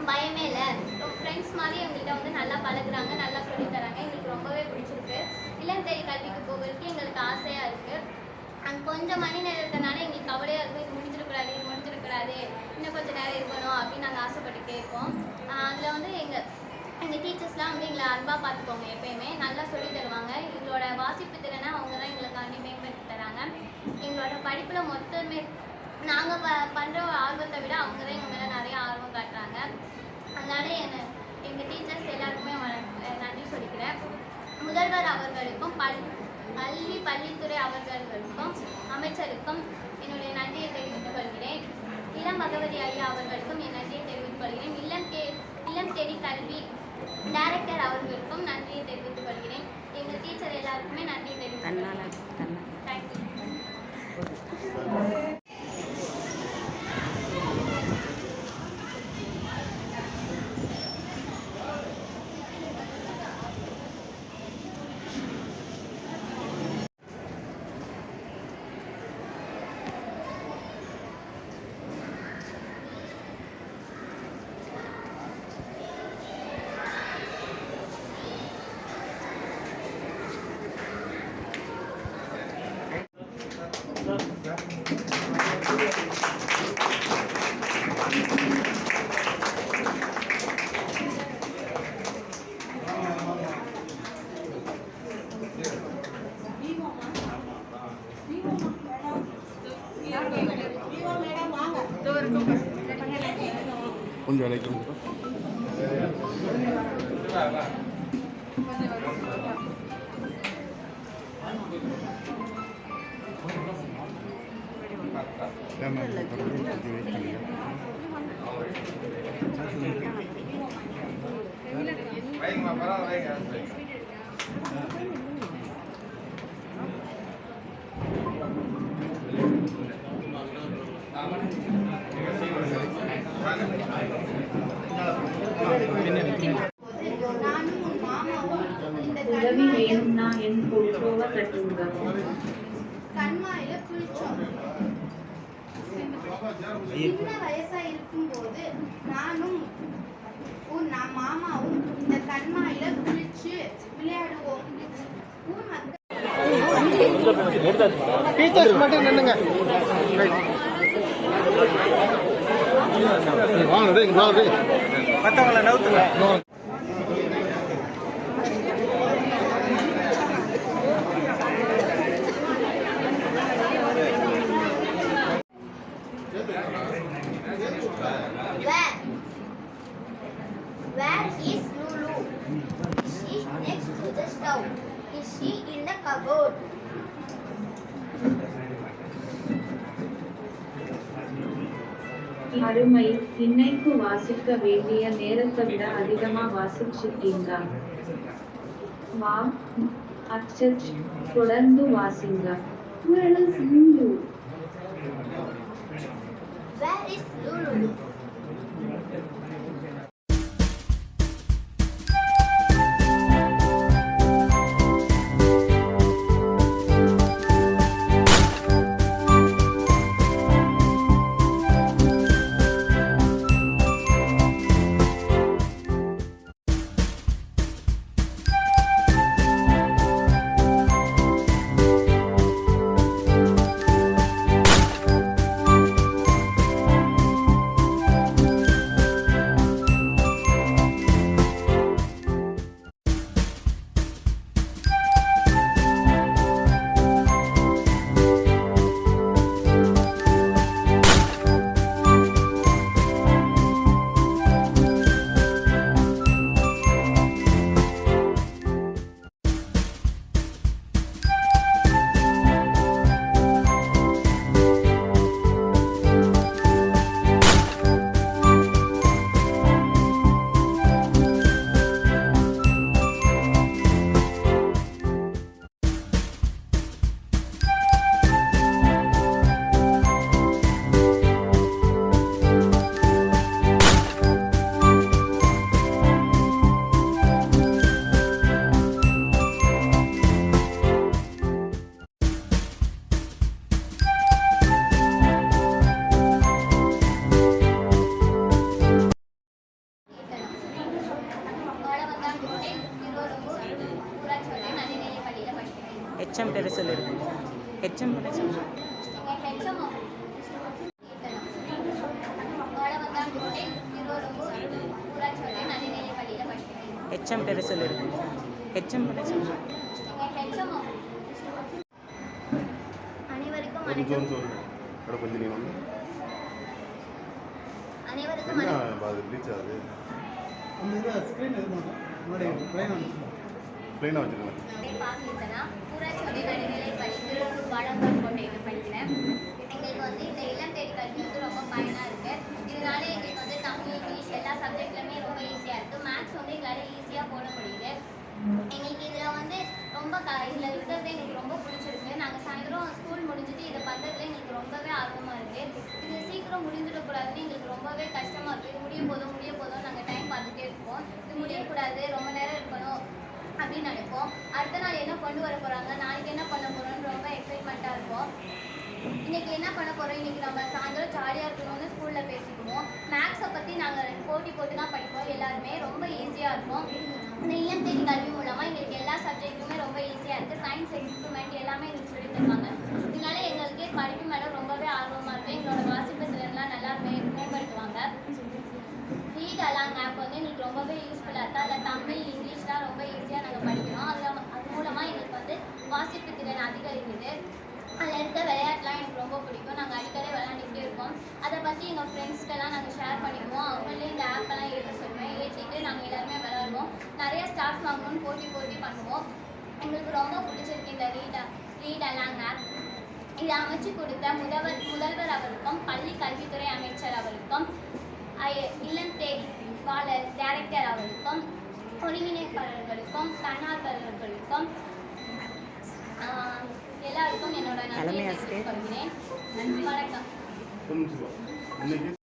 பயமே இல்லை. ஃப்ரெண்ட்ஸ் மாதிரி எங்கள்கிட்ட வந்து நல்லா பழகுறாங்க, நல்லா சொல்லித்தராங்க. எங்களுக்கு ரொம்பவே பிடிச்சிருக்கு. இல்லம் தேடி கல்விக்கு போகிறதுக்கு எங்களுக்கு ஆசையாக இருக்குது. அங்கே கொஞ்சம் மணி நேரம் இருக்கிறனால எங்களுக்கு கவலையாக இருக்கும், இது முடிஞ்சிடக்கூடாது, இன்னும் கொஞ்சம் நேரம் இருக்கணும் அப்படின்னு நாங்கள் ஆசைப்பட்டுட்டே இருக்கோம். அதில் வந்து எங்கள் டீச்சர்ஸ்லாம் வந்து எங்களை அன்பாக பார்த்துக்கோங்க, எப்பயுமே நல்லா சொல்லி தருவாங்க. எங்களோட வாசிப்பு திறனை அவங்க தான் எங்களுக்காண்டி மேம்படுத்தி தராங்க. எங்களோட படிப்பில் மொத்தமே நாங்கள் பண்ணுற ஆர்வத்தை விட அவங்க தான் எங்கள் மேலே நிறைய ஆர்வம் காட்டுறாங்க. அதனால எங்கள் டீச்சர்ஸ் எல்லாருக்குமே நன்றி சொல்லிக்கிறேன். முதல்வர் அவர்களுக்கும் பள்ளித்துறை அவர்களுக்கும் அமைச்சருக்கும் என்னுடைய நன்றியை தெரிவித்துக் கொள்கிறேன். இளம் பகவதி ஐயா அவர்களுக்கும் என் நன்றியை தெரிவித்துக் கொள்கிறேன். இல்லம் தேடி கல்வி டைரக்டர் அவர்களுக்கும் நன்றியை தெரிவித்துக் கொள்கிறேன். எங்கள் டீச்சர் எல்லாருக்குமே நன்றியை தெரிவித்துக் கொள்கிறேன். தேங்க்யூ. கொஞ்சம் அழைக்கும் உதவி வேணும்னா என் போட்டோவை கட்டுங்க. கண்மாயில குளிச்சோம். சின்ன வயசா இருக்கும் போது நானும் மாமாவும் இந்த கண்மாயில குளிச்சு விளையாடுவோம். ஊர் டீச்சர்ஸ் மட்டும் நின்னுங்க. மற்றவங்கள நவுத்துங்க. Where is Lulu? She is next to the stove. Is she in the cupboard? அருமை. இன்னைக்கு வாசிக்க வேண்டிய நேரத்தை விட அதிகமா வாசிச்சிட்டீங்க. வா அச்சச் தொடர்ந்து வாசிங்க. Where is Lulu? Where is Lulu? HM பேர் சொல்லு. ஹெச்எம் பேர் சொல்லு. எங்கள் ஹெச்எம் வடவந்தாங்குட்டை ஊராட்சி ஒன்றிய நடுநிலைப் பள்ளியில் படிக்கிறேன். ஹெச்எம் பேர் சொல்லு. ஹெச்எம் பேர் சொல்லு. எங்கள் ஹெச்எம் அனைவருக்கும் கொஞ்சம் வணக்கம். சொல்லுங்க. அட கொஞ்சம் நீ வந்து அனைவருக்கும் என்ன வணக்கம். அது ரீச் ஆகுது? அந்த இதில் ஸ்க்ரீன் இருக்கும் முன்னாடி ப்ளைன் வந்துச்சு. ப்ளைனாக வச்சுருங்க. பார்த்துட்டேன்னா ஊராட்சி ஒன்றிய நடுநிலைப் பள்ளி திருப்பூர் வாழம்பாக்கோட்டையில் படிக்கிறேன். எங்களுக்கு வந்து இந்த இளம் தேடி கல்வி வந்து ரொம்ப பயனாக இருக்குது. இதனால எங்களுக்கு வந்து தமிழ், இங்கிலீஷ் எல்லா சப்ஜெக்ட்லையுமே ரொம்ப ஈஸியாக இருக்குது. மேக்ஸ் வந்து எங்களால் ஈஸியாக போட முடியுது. எங்களுக்கு இதில் வந்து ரொம்ப இதில் இருக்கிறது எங்களுக்கு ரொம்ப பிடிச்சிருக்கு. நாங்கள் சாயந்தரம் ஸ்கூல் முடிஞ்சுட்டு இதை பண்ணுறதுல எங்களுக்கு ரொம்பவே ஆர்வமாக இருக்குது. இது சீக்கிரம் முடிஞ்சிடக்கூடாதுன்னு எங்களுக்கு ரொம்பவே கஷ்டமாக இருக்குது. முடிய போதும் நாங்கள் டைம் பார்த்துட்டே இருப்போம். இது முடியக்கூடாது, ரொம்ப நேரம் இருக்கணும் அப்படின்னு நினைப்போம். அடுத்த நாள் என்ன கொண்டு வர போகிறாங்க, நாளைக்கு என்ன பண்ண போகிறோம்னு ரொம்ப எக்ஸைட்மெண்ட்டாக இருக்கும். இன்றைக்கி என்ன பண்ண போகிறோம், இன்றைக்கி நம்ம சாயந்தரம் ஜாலியாக இருக்கணும்னு ஸ்கூலில் பேசிக்குவோம். மேக்ஸை பற்றி நாங்கள் போட்டி போட்டு தான் படிப்போம். எல்லாருமே ரொம்ப ஈஸியாக இருக்கும். இந்த இளம் தேடி கல்வி மூலமாக எங்களுக்கு எல்லா சப்ஜெக்ட்டுமே ரொம்ப ஈஸியாக இருக்குது. சயின்ஸ் எக்ஸ்பெரிமெண்ட் எல்லாமே எங்களுக்கு சொல்லி தருவாங்க. இதனால எங்களுக்கே படிப்பு மேடம் ரொம்பவே ஆர்வமாக இருக்குது. எங்களோட வாசிப்பு திறன்லாம் நல்லா மேம்படுத்துவாங்க. ரீட் அலாங் ஆப் வந்து எங்களுக்கு ரொம்பவே யூஸ்ஃபுல்லாக இருக்குது. அதில் தமிழ், இங்கிலீஷ்லாம் ரொம்ப ஈஸியாக நாங்கள் படிக்கிறோம். அது மூலமாக எங்களுக்கு வந்து வாசிப்பு திறன் அதிகரிக்குது. அதில் இருக்க விளையாட்டுலாம் எனக்கு ரொம்ப பிடிக்கும். நாங்கள் அடிக்கடி விளையாண்டுக்கிட்டே இருக்கோம். அதை பற்றி எங்கள் ஃப்ரெண்ட்ஸ்க்கெல்லாம் நாங்கள் ஷேர் பண்ணிக்குவோம். அவங்களே இந்த ஆப்பெல்லாம் ஏற்ற சொல்லுவேன். ஏற்றிட்டு நாங்கள் எல்லாருமே விளையாடுவோம். நிறைய ஸ்டார்ஸ் வாங்கணும்னு போட்டி பண்ணுவோம். எங்களுக்கு ரொம்ப பிடிச்சிருக்கு இந்த ரீட் அலாங் ஆப். இதை அமைச்சு கொடுத்த முதல்வர் அவருக்கும், பள்ளி கல்வித்துறை அமைச்சர் அவருக்கும், இல்லம் தேடி டைரக்டர் அவருக்கும், ஒருங்கிணைப்பாளர்களுக்கும், தன்னார்வலர்களுக்கும் எல்லாருக்கும் என்னோட நன்றியை தெரிவித்துக் கொள்கிறேன். வணக்கம். இன்னைக்கு